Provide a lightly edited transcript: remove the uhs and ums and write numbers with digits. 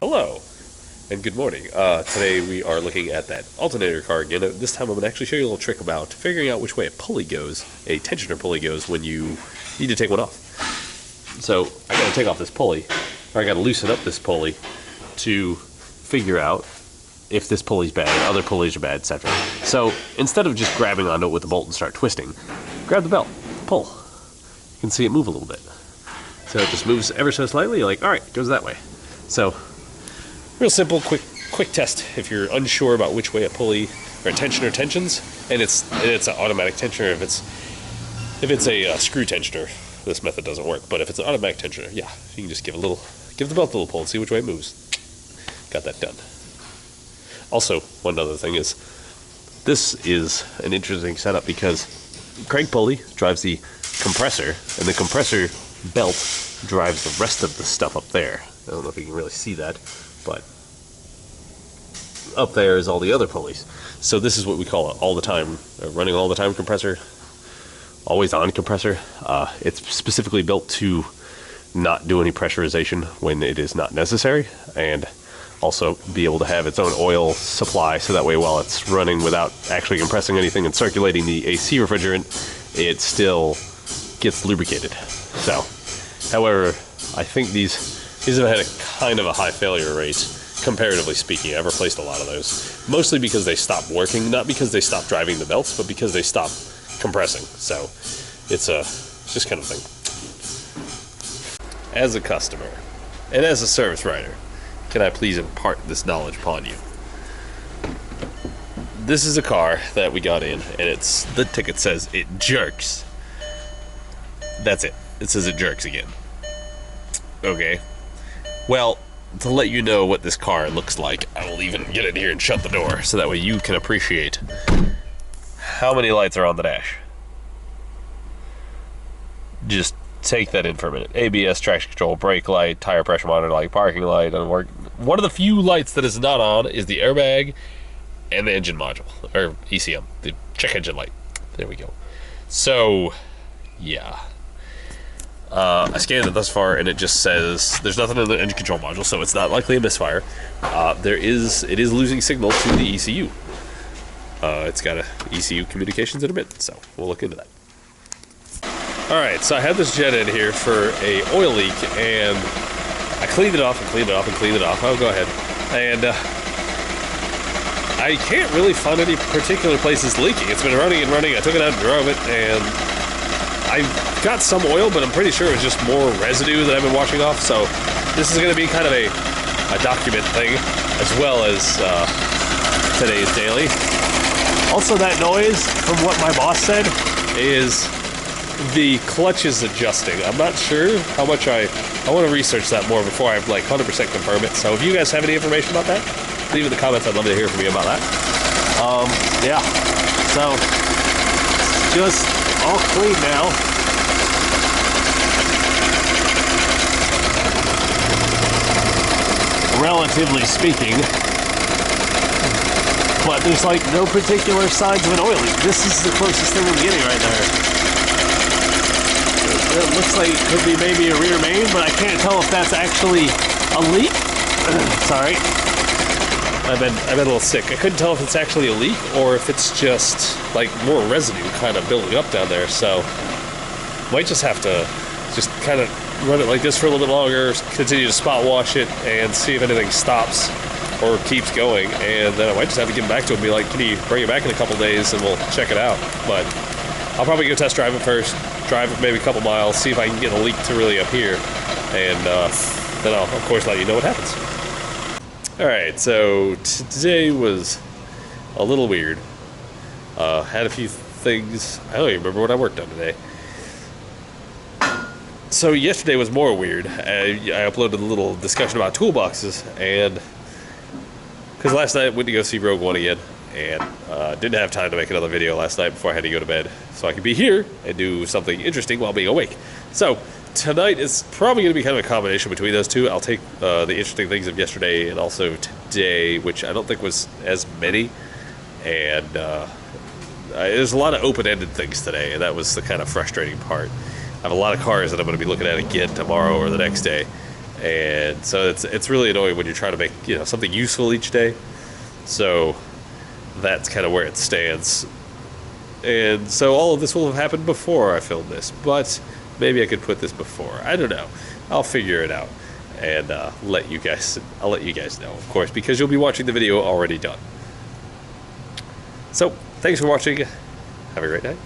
Hello, and good morning. Today we are looking at that alternator car again. This time I'm going to actually show you a little trick about figuring out which way a pulley goes, a tensioner pulley goes, when you need to take one off. So I got to take off this pulley, or I got to loosen up this pulley to figure out if this pulley's bad, other pulleys are bad, etc. So instead of just grabbing onto it with the bolt and start twisting, grab the belt, pull. You can see it move a little bit. So it just moves ever so slightly. You're like, all right, it goes that way. So real simple, quick test if you're unsure about which way a pulley or a tensioner tensions, and it's an automatic tensioner. If it's a screw tensioner, this method doesn't work. But if it's an automatic tensioner, yeah, you can just give the belt a little pull and see which way it moves. Got that done. Also, one other thing is, this is an interesting setup because crank pulley drives the compressor, and the compressor belt drives the rest of the stuff up there. I don't know if you can really see that, but up there is all the other pulleys. So this is what we call an all-the-time, running all-the-time compressor, always-on compressor. It's specifically built to not do any pressurization when it is not necessary, and also be able to have its own oil supply, so that way while it's running without actually compressing anything and circulating the AC refrigerant, it still gets lubricated. So, however, I think these have had a kind of a high failure rate, comparatively speaking. I've replaced a lot of those, mostly because they stopped working, not because they stopped driving the belts, but because they stopped compressing. So it's just kind of thing. As a customer and as a service writer, can I please impart this knowledge upon you? This is a car that we got in, and the ticket says it jerks. That's it. It says it jerks again. Okay. Well, to let you know what this car looks like, I will even get in here and shut the door, so that way you can appreciate how many lights are on the dash. Just take that in for a minute. ABS, traction control, brake light, tire pressure monitor light, parking light, doesn't work. One of the few lights that is not on is the airbag and the engine module, or ECM, the check engine light. There we go. So, yeah. I scanned it thus far, and it just says there's nothing in the engine control module, so it's not likely a misfire. It is losing signal to the ECU. It's got a ECU communications intermittent, so we'll look into that. Alright, so I had this jet in here for a oil leak, and I cleaned it off and cleaned it off and cleaned it off. Oh, go ahead. And I can't really find any particular places leaking. It's been running and running. I took it out and drove it, and I got some oil, but I'm pretty sure it was just more residue that I've been washing off. So this is going to be kind of a document thing, as well as today's daily. Also, that noise, from what my boss said, is the clutch is adjusting. I'm not sure how much I want to research that more before I 100% confirm it. So if you guys have any information about that, leave in the comments. I'd love to hear from you about that. Yeah. So just all clean now. Relatively speaking. But there's like no particular signs of an oil leak. This is the closest thing I'm getting right there. It looks like it could be maybe a rear main, but I can't tell if that's actually a leak. Sorry. I've been a little sick. I couldn't tell if it's actually a leak or if it's just like more residue kind of building up down there. So might just have to just kind of run it like this for a little bit longer, continue to spot wash it and see if anything stops or keeps going, and then I might just have to get back to it and be like, can you bring it back in a couple days and we'll check it out. But I'll probably go test drive it first, drive it maybe a couple miles, see if I can get a leak to really up here, and then I'll of course let you know what happens. Alright, so today was a little weird. Had a few things. I don't even remember what I worked on today. So yesterday was more weird. I uploaded a little discussion about toolboxes, and because last night I went to go see Rogue One again, and didn't have time to make another video last night before I had to go to bed, so I could be here and do something interesting while being awake. So tonight is probably going to be kind of a combination between those two. I'll take the interesting things of yesterday and also today, which I don't think was as many, and there's a lot of open-ended things today, and that was the kind of frustrating part. I have a lot of cars that I'm going to be looking at again tomorrow or the next day, and so it's really annoying when you're trying to make something useful each day. So that's kind of where it stands. And so all of this will have happened before I filmed this, but maybe I could put this before. I don't know. I'll figure it out and I'll let you guys know, of course, because you'll be watching the video already done. So thanks for watching. Have a great night.